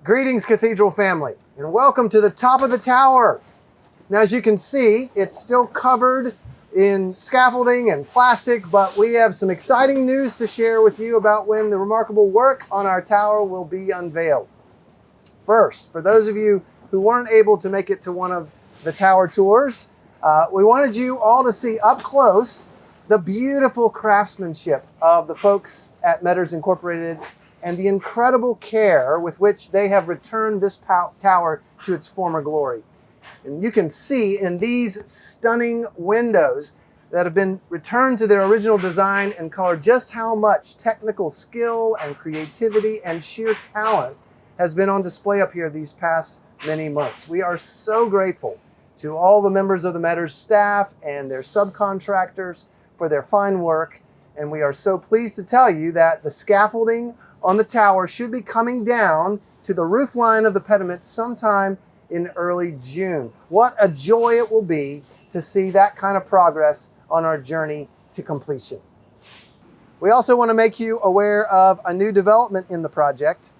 Greetings, Cathedral family, and welcome to the top of the tower. Now, as you can see, it's still covered in scaffolding and plastic, but we have some exciting news to share with you about when the remarkable work on our tower will be unveiled. First, for those of you who weren't able to make it to one of the tower tours, we wanted you all to see up close the beautiful craftsmanship of the folks at Metters Incorporated and the incredible care with which they have returned this tower to its former glory. And you can see in these stunning windows that have been returned to their original design and color just how much technical skill and creativity and sheer talent has been on display up here these past many months. We are so grateful to all the members of the Metters staff and their subcontractors for their fine work. And we are so pleased to tell you that the scaffolding on the tower should be coming down to the roof line of the pediment sometime in early June. What a joy it will be to see that kind of progress on our journey to completion. We also want to make you aware of a new development in the project.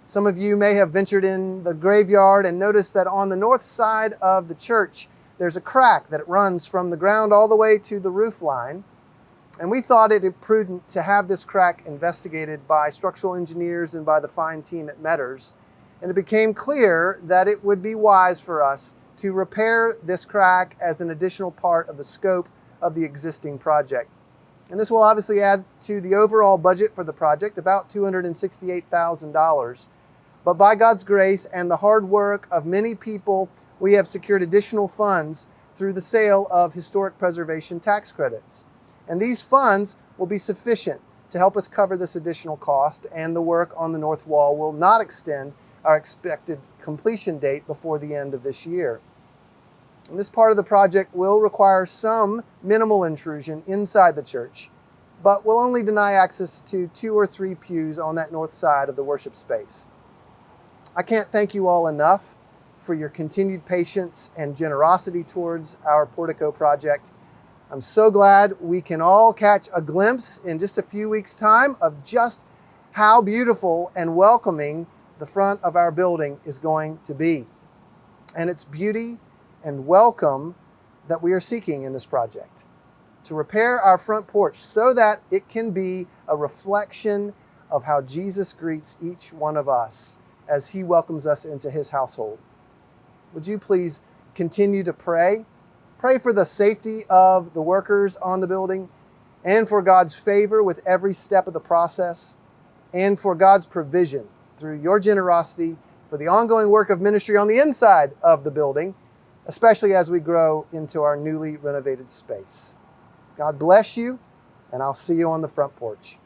Some of you may have ventured in the graveyard and noticed that on the north side of the church, there's a crack that runs from the ground all the way to the roof line. And we thought it prudent to have this crack investigated by structural engineers and by the fine team at Metters. And it became clear that it would be wise for us to repair this crack as an additional part of the scope of the existing project. And this will obviously add to the overall budget for the project, about $268,000. But by God's grace and the hard work of many people, we have secured additional funds through the sale of historic preservation tax credits. And these funds will be sufficient to help us cover this additional cost, and the work on the north wall will not extend our expected completion date before the end of this year. And this part of the project will require some minimal intrusion inside the church, but will only deny access to 2 or 3 pews on that north side of the worship space. I can't thank you all enough for your continued patience and generosity towards our portico project. I'm so glad we can all catch a glimpse in just a few weeks' time of just how beautiful and welcoming the front of our building is going to be. And it's beauty and welcome that we are seeking in this project. To repair our front porch so that it can be a reflection of how Jesus greets each one of us as he welcomes us into his household. Would you please continue to pray? Pray for the safety of the workers on the building, and for God's favor with every step of the process, and for God's provision through your generosity for the ongoing work of ministry on the inside of the building, especially as we grow into our newly renovated space. God bless you, and I'll see you on the front porch.